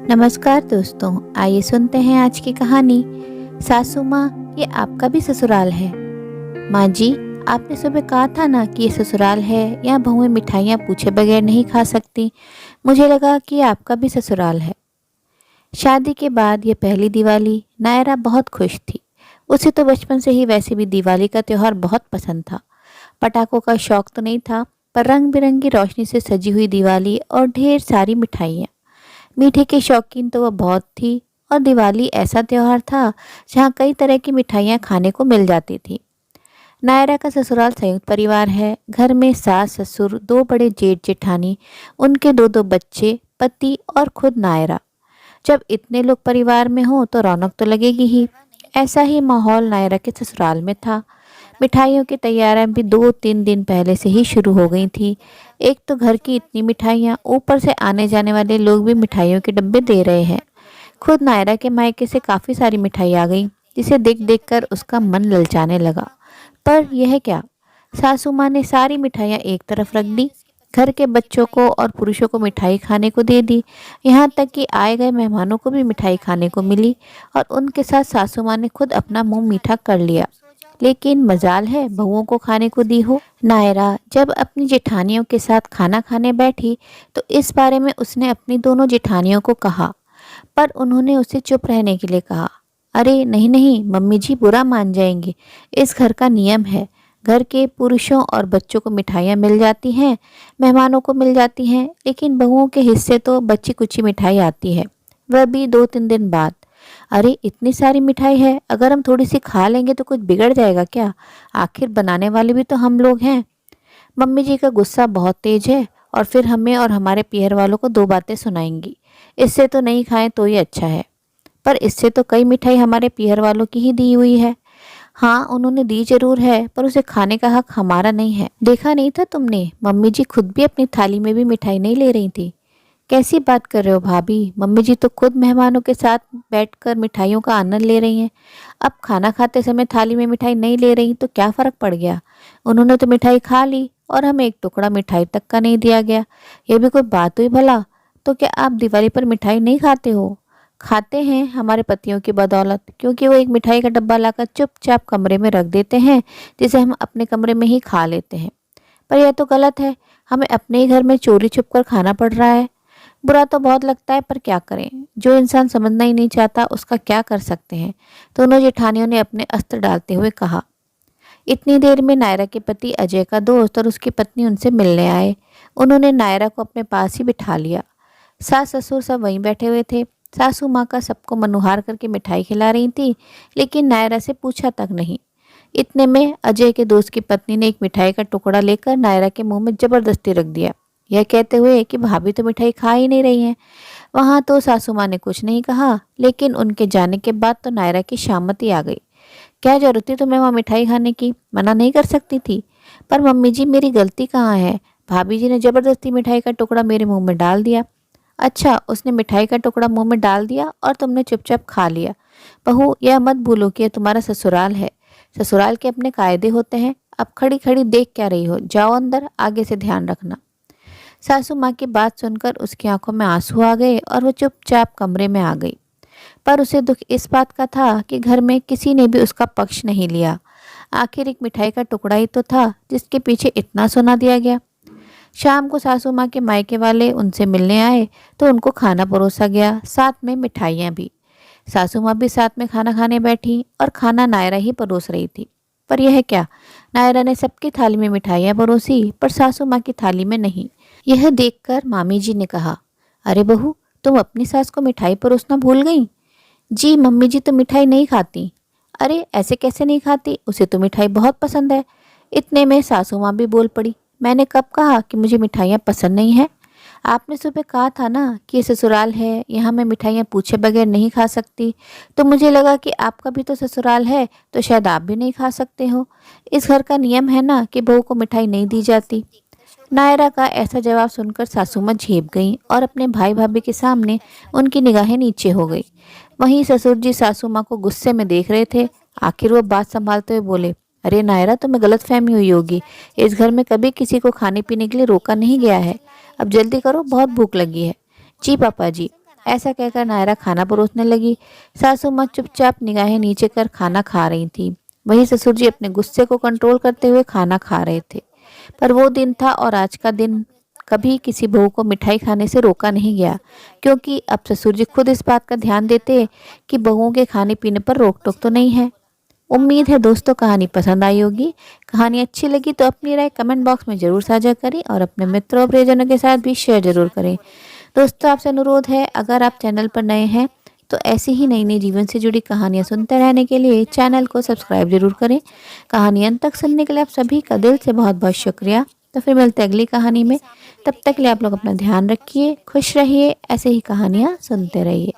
नमस्कार दोस्तों, आइए सुनते हैं आज की कहानी। सासू माँ, ये आपका भी ससुराल है। माँ जी, आपने सुबह कहा था ना कि ये ससुराल है, यहाँ बहुएं मिठाइयाँ पूछे बगैर नहीं खा सकती। मुझे लगा कि ये आपका भी ससुराल है। शादी के बाद ये पहली दिवाली, नायरा बहुत खुश थी। उसे तो बचपन से ही वैसे भी दिवाली का त्योहार बहुत पसंद था। पटाखों का शौक तो नहीं था, पर रंग बिरंगी रोशनी से सजी हुई दिवाली और ढेर सारी मिठाइयाँ। मीठे की शौकीन तो वह बहुत थी, और दिवाली ऐसा त्योहार था जहाँ कई तरह की मिठाइयाँ खाने को मिल जाती थी। नायरा का ससुराल संयुक्त परिवार है। घर में सास ससुर, दो बड़े जेठ जेठानी, उनके दो दो बच्चे, पति और खुद नायरा। जब इतने लोग परिवार में हो तो रौनक तो लगेगी ही। ऐसा ही माहौल नायरा के ससुराल में था। मिठाइयों की तैयारियां भी 2-3 दिन पहले से ही शुरू हो गई थी। एक तो घर की इतनी मिठाइयाँ, ऊपर से आने जाने वाले लोग भी मिठाइयों के डब्बे दे रहे हैं। खुद नायरा के मायके से काफ़ी सारी मिठाई आ गई, जिसे देख देख कर उसका मन ललचाने लगा। पर यह क्या, सासू माँ ने सारी मिठाइयाँ एक तरफ रख दी। घर के बच्चों को और पुरुषों को मिठाई खाने को दे दी। यहाँ तक कि आए गए मेहमानों को भी मिठाई खाने को मिली, और उनके साथ सासू माँ ने खुद अपना मुंह मीठा कर लिया। लेकिन मजाल है बहुओं को खाने को दी हो। नायरा जब अपनी जेठानियों के साथ खाना खाने बैठी तो इस बारे में उसने अपनी दोनों जेठानियों को कहा, पर उन्होंने उसे चुप रहने के लिए कहा। अरे नहीं नहीं मम्मी जी, बुरा मान जाएंगे। इस घर का नियम है। घर के पुरुषों और बच्चों को मिठाइयाँ मिल जाती हैं, मेहमानों को मिल जाती हैं, लेकिन बहुओं के हिस्से तो बच्ची कुची मिठाई आती है, वह भी 2-3 दिन बाद। अरे इतनी सारी मिठाई है, अगर हम थोड़ी सी खा लेंगे तो कुछ बिगड़ जाएगा क्या? आखिर बनाने वाले भी तो हम लोग हैं। मम्मी जी का गुस्सा बहुत तेज है, और फिर हमें और हमारे पीहर वालों को दो बातें सुनाएंगी। इससे तो नहीं खाएं तो ही अच्छा है। पर इससे तो कई मिठाई हमारे पीहर वालों की ही दी हुई है। हाँ, उन्होंने दी जरूर है, पर उसे खाने का हक हमारा नहीं है। देखा नहीं था तुमने, मम्मी जी खुद भी अपनी थाली में भी मिठाई नहीं ले रही थी। कैसी बात कर रहे हो भाभी? मम्मी जी तो खुद मेहमानों के साथ बैठकर मिठाइयों का आनंद ले रही हैं। अब खाना खाते समय थाली में मिठाई नहीं ले रही तो क्या फर्क पड़ गया? उन्होंने तो मिठाई खा ली और हमें एक टुकड़ा मिठाई तक का नहीं दिया गया। यह भी कोई बात हुई भला? तो क्या आप दिवाली पर मिठाई नहीं खाते हो? खाते हैं हमारे पतियों की बदौलत, क्योंकि वो एक मिठाई का डब्बा लाकर चुपचाप कमरे में रख देते हैं, जिसे हम अपने कमरे में ही खा लेते हैं। पर यह तो गलत है। हमें अपने ही घर में चोरी छुप कर खाना पड़ रहा है। बुरा तो बहुत लगता है, पर क्या करें, जो इंसान समझना ही नहीं चाहता उसका क्या कर सकते हैं। दोनों जेठानियों ने अपने अस्त्र डालते हुए कहा। इतनी देर में नायरा के पति अजय का दोस्त और उसकी पत्नी उनसे मिलने आए। उन्होंने नायरा को अपने पास ही बिठा लिया। सास ससुर सब वहीं बैठे हुए थे। सासू माँ का सबको मनुहार करके मिठाई खिला रही थी, लेकिन नायरा से पूछा तक नहीं। इतने में अजय के दोस्त की पत्नी ने एक मिठाई का टुकड़ा लेकर नायरा के मुंह में जबरदस्ती रख दिया, यह कहते हुए कि भाभी तो मिठाई खा ही नहीं रही हैं। वहां तो सासू माँ ने कुछ नहीं कहा, लेकिन उनके जाने के बाद तो नायरा की शामती आ गई। क्या जरूरत थी तुम्हें वहाँ मिठाई खाने की? मना नहीं कर सकती थी? पर मम्मी जी, मेरी गलती कहाँ है? भाभी जी ने जबरदस्ती मिठाई का टुकड़ा मेरे मुंह में डाल दिया। अच्छा, उसने मिठाई का टुकड़ा मुंह में डाल दिया और तुमने चुपचाप खा लिया? बहू, यह मत भूलो कि यह तुम्हारा ससुराल है। ससुराल के अपने कायदे होते हैं। अब खड़ी खड़ी देख क्या रही हो? जाओ अंदर, आगे से ध्यान रखना। सासू माँ की बात सुनकर उसकी आंखों में आंसू आ गए और वो चुपचाप कमरे में आ गई। पर उसे दुख इस बात का था कि घर में किसी ने भी उसका पक्ष नहीं लिया। आखिर एक मिठाई का टुकड़ा ही तो था जिसके पीछे इतना सोना दिया गया। शाम को सासू माँ के मायके वाले उनसे मिलने आए तो उनको खाना परोसा गया, साथ में मिठाइयाँ भी। सासू माँ भी साथ में खाना खाने बैठी और खाना नायरा ही परोस रही थी। पर यह क्या, नायरा ने सबकी थाली में मिठाइयाँ परोसी पर सासू माँ की थाली में नहीं। यह देखकर मामी जी ने कहा, अरे बहू, तुम अपनी सास को मिठाई परोसना भूल गई? जी मम्मी जी तो मिठाई नहीं खाती। अरे ऐसे कैसे नहीं खाती? उसे तो मिठाई बहुत पसंद है। इतने में सासू माँ भी बोल पड़ी, मैंने कब कहा कि मुझे मिठाइयाँ पसंद नहीं है? आपने सुबह कहा था ना कि ये ससुराल है, यहाँ मैं मिठाइयाँ पूछे बगैर नहीं खा सकती। तो मुझे लगा कि आपका भी तो ससुराल है, तो शायद आप भी नहीं खा सकते हो। इस घर का नियम है ना कि बहू को मिठाई नहीं दी जाती। नायरा का ऐसा जवाब सुनकर सासू माँ झेप गईं और अपने भाई भाभी के सामने उनकी निगाहें नीचे हो गई। वहीं ससुर जी सासू माँ को गुस्से में देख रहे थे। आखिर वो बात संभालते हुए बोले, अरे नायरा, तुम्हें गलतफहमी हुई होगी। इस घर में कभी किसी को खाने पीने के लिए रोका नहीं गया है। अब जल्दी करो, बहुत भूख लगी है। जी पापा जी। ऐसा कहकर नायरा खाना परोसने लगी। सासू माँ चुपचाप निगाहें नीचे कर खाना खा रही थी। वही ससुर जी अपने गुस्से को कंट्रोल करते हुए खाना खा रहे थे। पर वो दिन था और आज का दिन कभी किसी बहू को मिठाई खाने से रोका नहीं गया, क्योंकि अब ससुर जी खुद इस बात का ध्यान देते कि बहुओं के खाने पीने पर रोक टोक तो नहीं है। उम्मीद है दोस्तों कहानी पसंद आई होगी। कहानी अच्छी लगी तो अपनी राय कमेंट बॉक्स में ज़रूर साझा करें और अपने मित्रों और प्रियजनों के साथ भी शेयर ज़रूर करें। दोस्तों आपसे अनुरोध है, अगर आप चैनल पर नए हैं तो ऐसी ही नई नई जीवन से जुड़ी कहानियाँ सुनते रहने के लिए चैनल को सब्सक्राइब जरूर करें। कहानी अंत तक सुनने के लिए आप सभी का दिल से बहुत बहुत शुक्रिया। तो फिर मिलते हैं अगली कहानी में। तब तक के लिए आप लोग अपना ध्यान रखिए, खुश रहिए, ऐसे ही कहानियाँ सुनते रहिए।